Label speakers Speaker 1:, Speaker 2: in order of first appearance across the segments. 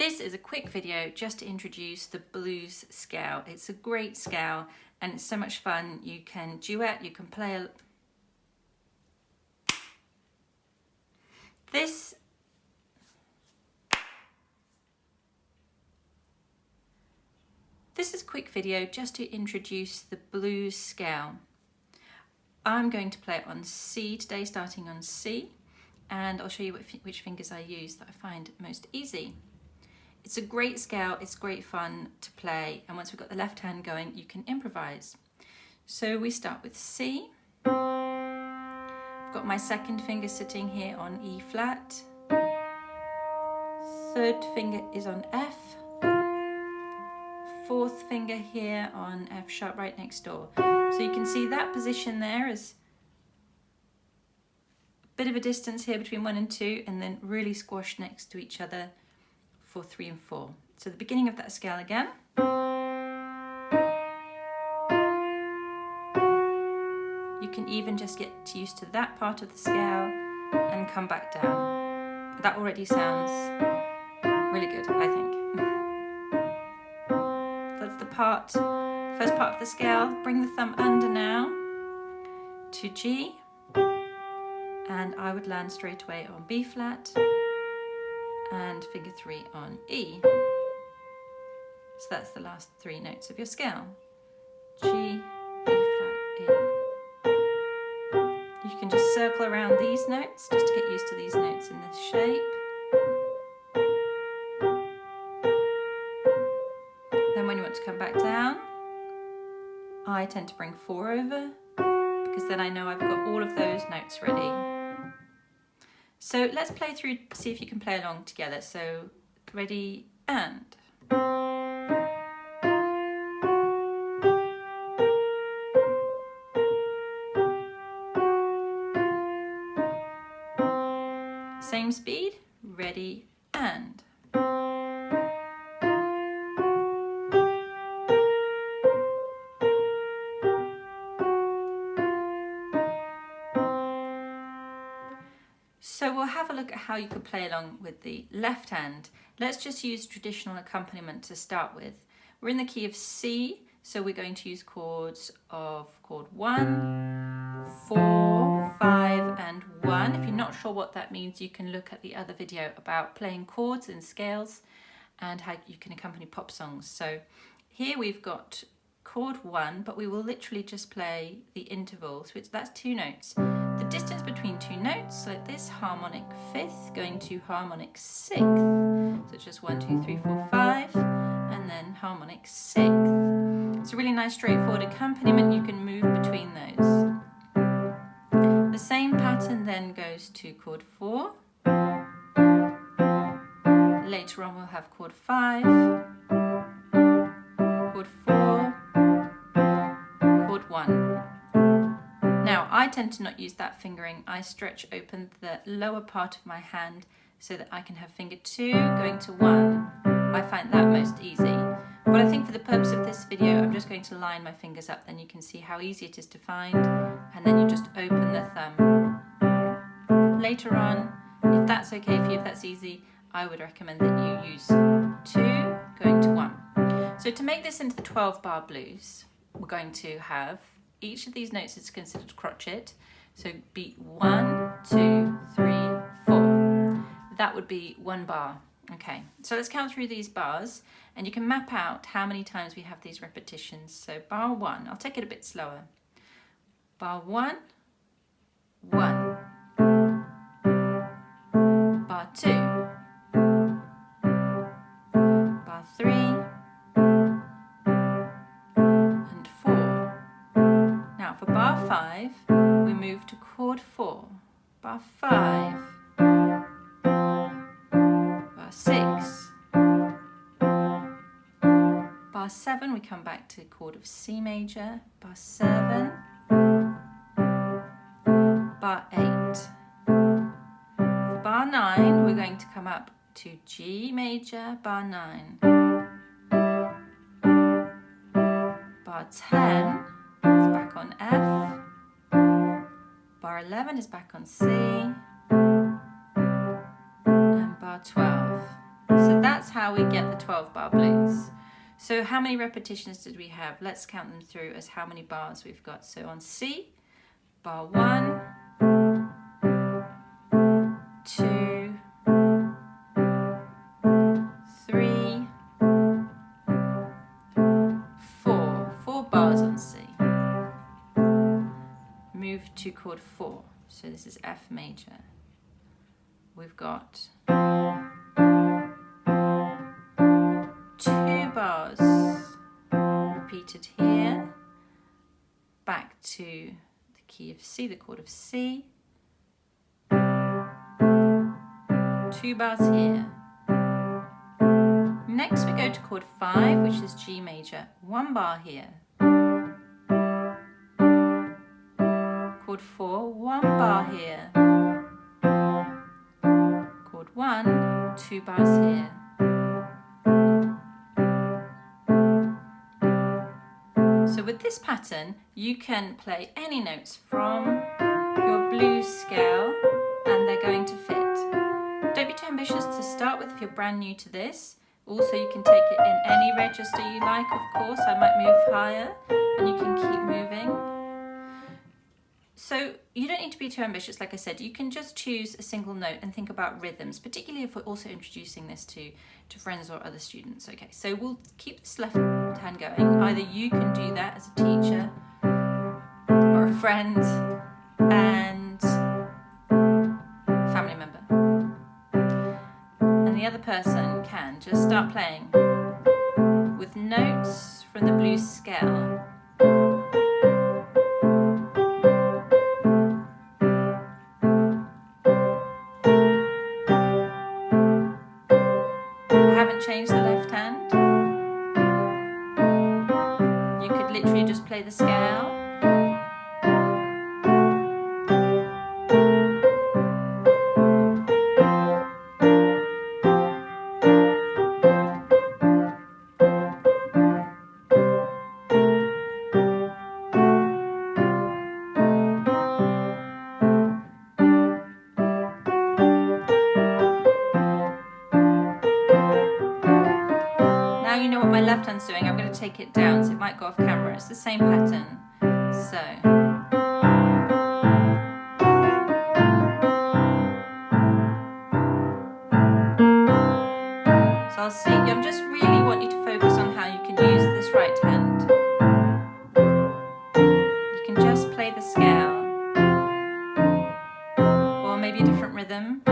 Speaker 1: This is a quick video just to introduce the blues scale. It's a great scale and it's so much fun. You can duet, you can play. This is a quick video just to introduce the blues scale. I'm going to play it on C today, starting on C, and I'll show you which fingers I use that I find most easy. It's a great scale, it's great fun to play, and once we've got the left hand going, you can improvise. So we start with C. I've got my second finger sitting here on E flat. Third finger is on F. Fourth finger here on F sharp right next door. So you can see that position there is a bit of a distance here between 1 and 2, and then really squashed next to each other for 3 and 4. So the beginning of that scale again. You can even just get used to that part of the scale and come back down. That already sounds really good, I think. That's the first part of the scale. Bring the thumb under now to G, and I would land straight away on B flat and finger 3 on E. So that's the last 3 notes of your scale. G, B flat, E. You can just circle around these notes just to get used to these notes in this shape. Then when you want to come back down, I tend to bring 4 over because then I know I've got all of those notes ready. So let's play through, see if you can play along together. So ready and. Same speed, ready and. So we'll have a look at how you could play along with the left hand. Let's just use traditional accompaniment to start with. We're in the key of C, so we're going to use chords of chord 1, 4, 5 and 1. If you're not sure what that means, you can look at the other video about playing chords and scales and how you can accompany pop songs. So here we've got chord 1, but we will literally just play the intervals, which that's 2 notes. The distance between 2 notes, like this, harmonic 5th going to harmonic 6th. So it's just 1, 2, 3, 4, 5, and then harmonic 6th. It's a really nice straightforward accompaniment. You can move between those. The same pattern then goes to chord 4. Later on we'll have chord 5, chord 4, chord 1. Now, I tend to not use that fingering. I stretch open the lower part of my hand so that I can have finger 2 going to 1. I find that most easy. But I think for the purpose of this video, I'm just going to line my fingers up, then you can see how easy it is to find, and then you just open the thumb. Later on, if that's okay for you, if that's easy, I would recommend that you use 2 going to 1. So to make this into the 12-bar blues, we're going to have each of these notes is considered crotchet, so beat 1, 2, 3, 4. That would be 1 bar. Okay, so let's count through these bars, and you can map out how many times we have these repetitions. So bar 1, I'll take it a bit slower. Bar 1, 1. Bar 2. Bar 3. For bar 5, we move to chord 4, bar 5, bar 6, bar 7, we come back to chord of C major, bar 7, bar 8. For bar 9, we're going to come up to G major, bar 9, bar 10, is back on F, bar 11 is back on C, and bar 12. So that's how how we get the 12-bar blues. So how many repetitions did we have? Let's count them through as how many bars we've got. So on C, bar 1, 2, 3, 4. 4 bars on C. Move to chord 4. So this is F major. We've got 2 bars repeated here, back to the key of C, the chord of C, 2 bars here. Next we go to chord 5, which is G major, 1 bar here. Chord 4, 1 bar here. Chord 1, 2 bars here. So with this pattern, you can play any notes from your blues scale and they're going to fit. Don't be too ambitious to start with if you're brand new to this. Also, you can take it in any register you like, of course. I might move higher and you can keep moving. So you don't need to be too ambitious, like I said. You can just choose a single note and think about rhythms, particularly if we're also introducing this to friends or other students. Okay, so we'll keep this left hand going. Either you can do that as a teacher or a friend and family member. And the other person can just start playing with notes from the blues scale. Change the left hand. You could literally just play the scale. My left hand's doing, I'm going to take it down so it might go off camera. It's the same pattern. So I'll see, I just really want you to focus on how you can use this right hand. You can just play the scale or maybe a different rhythm.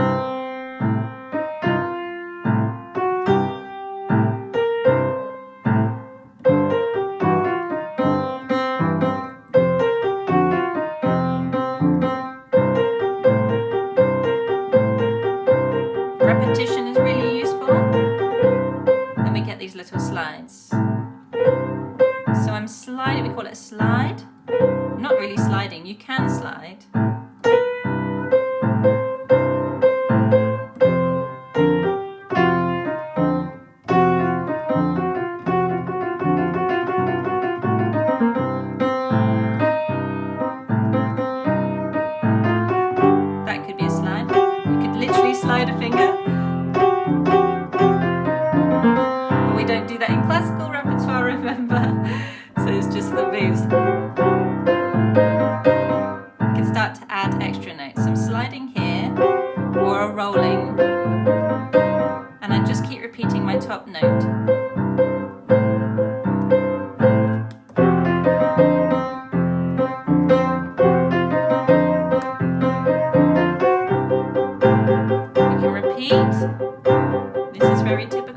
Speaker 1: Repetition is really useful. Then we get these little slides. So I'm sliding, we call it a slide. I'm not really sliding, you can slide. That could be a slide. You could literally slide a finger. We don't do that in classical repertoire, remember? So it's just the blues. You can start to add extra notes. I'm sliding here, or a rolling, and I just keep repeating my top note. You can repeat. This is very typical.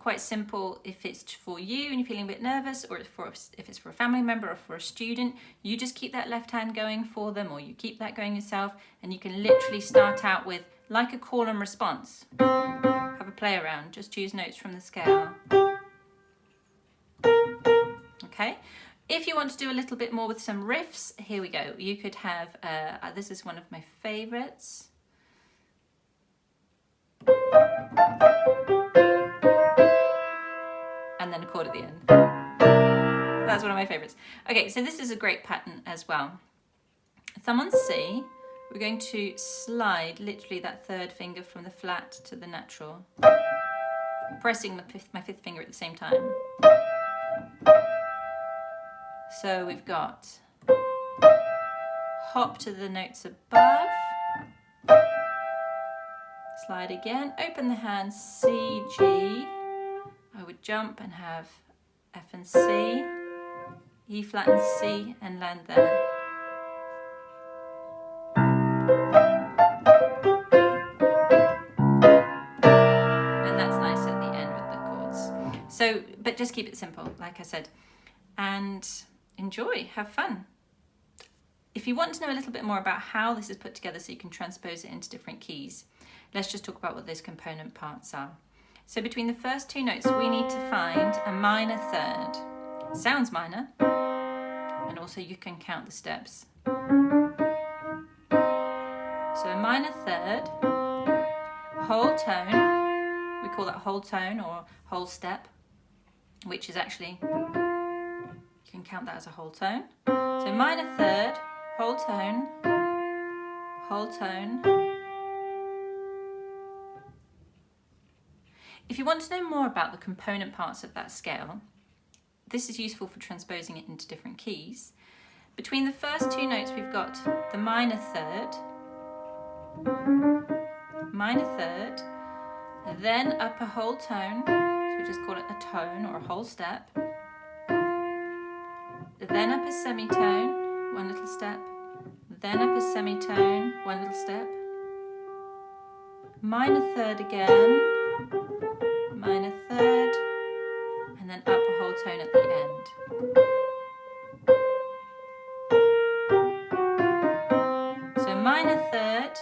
Speaker 1: quite simple if it's for you and you're feeling a bit nervous, or if it's for a family member or for a student. You just keep that left hand going for them, or you keep that going yourself, and you can literally start out with like a call and response. Have a play around, just choose notes from the scale. Okay, if you want to do a little bit more with some riffs, here we go. You could have, this is one of my favorites. And then a chord at the end. That's one of my favorites. Okay, so this is a great pattern as well. Thumb on C, we're going to slide literally that third finger from the flat to the natural, pressing my fifth finger at the same time. So we've got hop to the notes above, slide again, open the hand, C, G. I would jump and have F and C, E flat and C, and land there. And that's nice at the end with the chords. So, but just keep it simple, like I said, and enjoy, have fun. If you want to know a little bit more about how this is put together so you can transpose it into different keys, let's just talk about what those component parts are. So between the first two notes, we need to find a minor third. Sounds minor, and also you can count the steps. So a minor third, whole tone, we call that whole tone or whole step, which is actually, you can count that as a whole tone. So minor third, whole tone, whole tone. If you want to know more about the component parts of that scale, this is useful for transposing it into different keys. Between the first two notes, we've got the minor third, then up a whole tone, so we just call it a tone or a whole step, then up a semitone, one little step, then up a semitone, one little step, minor third again, minor third, and then up a whole tone at the end. So minor third,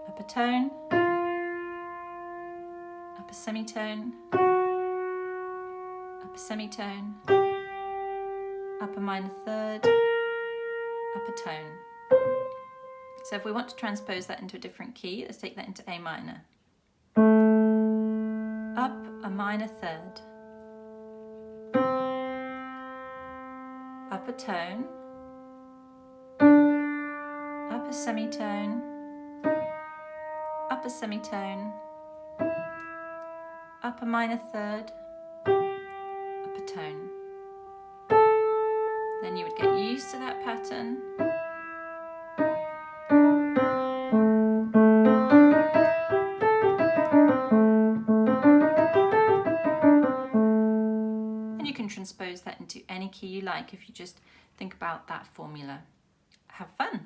Speaker 1: up a tone, up a semitone, up a semitone, up a minor third, up a tone. So if we want to transpose that into a different key, let's take that into A minor. Up a minor third, up a tone, up a semitone, up a semitone, up a minor third, up a tone. Then you would get used to that pattern. Transpose that into any key you like if you just think about that formula. Have fun!